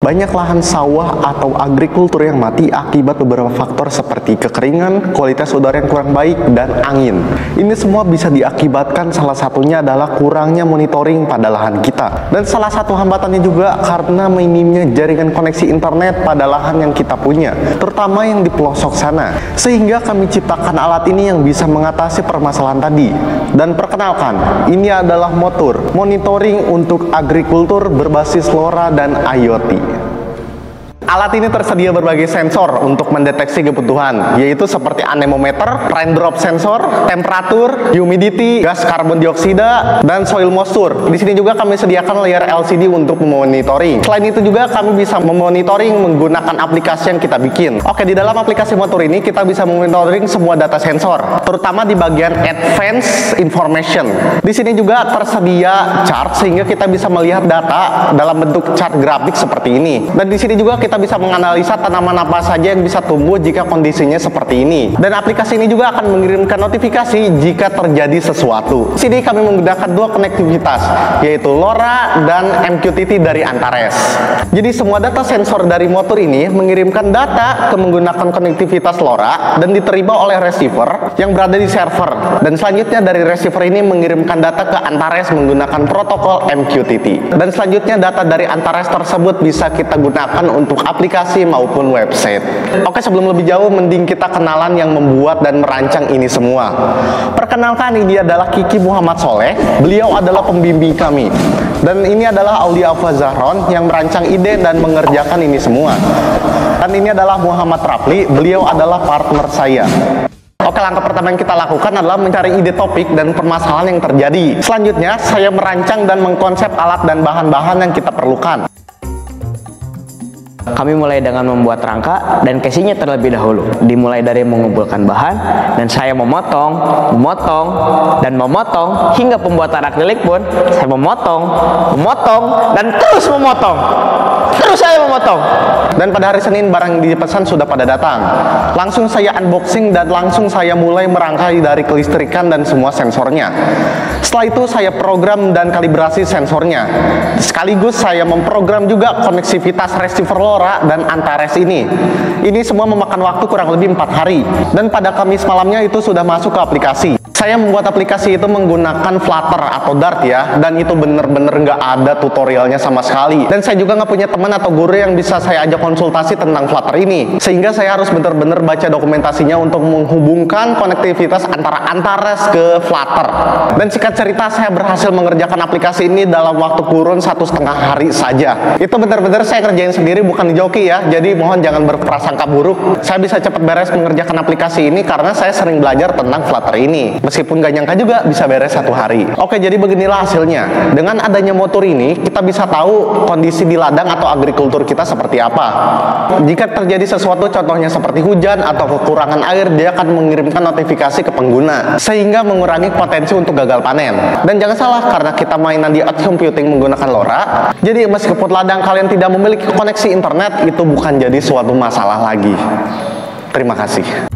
Banyak lahan sawah atau agrikultur yang mati akibat beberapa faktor seperti kekeringan, kualitas udara yang kurang baik, dan angin. Ini semua bisa diakibatkan salah satunya adalah kurangnya monitoring pada lahan kita. Dan salah satu hambatannya juga karena minimnya jaringan koneksi internet pada lahan yang kita punya, terutama yang di pelosok sana. Sehingga kami ciptakan alat ini yang bisa mengatasi permasalahan tadi. Dan perkenalkan, ini adalah Motur, monitoring untuk agrikultur berbasis LoRa dan IoT. Alat ini tersedia berbagai sensor untuk mendeteksi kebutuhan, yaitu seperti anemometer, rain drop sensor, temperatur, humidity, gas karbon dioksida, dan soil moisture. Di sini juga kami sediakan layar LCD untuk memonitoring. Selain itu juga kami bisa memonitoring menggunakan aplikasi yang kita bikin. Oke, di dalam aplikasi Motur ini kita bisa memonitoring semua data sensor, terutama di bagian Advanced Information. Di sini juga tersedia chart sehingga kita bisa melihat data dalam bentuk chart grafik seperti ini. Dan di sini juga kita bisa menganalisa tanaman apa saja yang bisa tumbuh jika kondisinya seperti ini. Dan aplikasi ini juga akan mengirimkan notifikasi jika terjadi sesuatu. Di sini kami menggunakan dua konektivitas, yaitu LoRa dan MQTT dari Antares. Jadi semua data sensor dari Motur ini mengirimkan data ke menggunakan konektivitas LoRa dan diterima oleh receiver yang berada di server. Dan selanjutnya dari receiver ini mengirimkan data ke Antares menggunakan protokol MQTT. Dan selanjutnya data dari Antares tersebut bisa kita gunakan untuk aplikasi maupun website. Oke, sebelum lebih jauh mending kita kenalan yang membuat dan merancang ini semua. Perkenalkan, ini adalah Kiki Muhammad Soleh. Beliau adalah pembimbing kami. Dan ini adalah Aulia Alfa Zahron yang merancang ide dan mengerjakan ini semua. Dan ini adalah Muhammad Rapli. Beliau adalah partner saya. Oke, langkah pertama yang kita lakukan adalah mencari ide topik dan permasalahan yang terjadi. Selanjutnya, saya merancang dan mengkonsep alat dan bahan-bahan yang kita perlukan. Kami mulai dengan membuat rangka dan casingnya terlebih dahulu. Dimulai dari mengumpulkan bahan, dan saya memotong, hingga pembuatan akrilik pun saya memotong, dan terus memotong. Terus saya memotong. Dan pada hari Senin barang yang dipesan sudah pada datang. Langsung saya unboxing dan langsung saya mulai merangkai dari kelistrikan dan semua sensornya. Setelah itu saya program dan kalibrasi sensornya. Sekaligus saya memprogram juga koneksivitas receiver LoRa dan Antares ini. Ini semua memakan waktu kurang lebih 4 hari. Dan pada Kamis malamnya itu sudah masuk ke aplikasi. Saya membuat aplikasi itu menggunakan Flutter atau Dart ya, dan itu bener-bener nggak ada tutorialnya sama sekali. Dan saya juga nggak punya teman atau guru yang bisa saya ajak konsultasi tentang Flutter ini, sehingga saya harus bener-bener baca dokumentasinya untuk menghubungkan konektivitas antara Antares ke Flutter. Dan singkat cerita, saya berhasil mengerjakan aplikasi ini dalam waktu kurun 1,5 hari saja. Itu bener-bener saya kerjain sendiri, bukan di joki ya, jadi mohon jangan berprasangka buruk. Saya bisa cepat beres mengerjakan aplikasi ini karena saya sering belajar tentang Flutter ini. Meskipun gak nyangka juga bisa beres 1 hari. Oke, jadi beginilah hasilnya. Dengan adanya Motur ini, kita bisa tahu kondisi di ladang atau agrikultur kita seperti apa. Jika terjadi sesuatu, contohnya seperti hujan atau kekurangan air, dia akan mengirimkan notifikasi ke pengguna, sehingga mengurangi potensi untuk gagal panen. Dan jangan salah, karena kita mainan di edge computing menggunakan LoRa, jadi meskipun ladang kalian tidak memiliki koneksi internet, itu bukan jadi suatu masalah lagi. Terima kasih.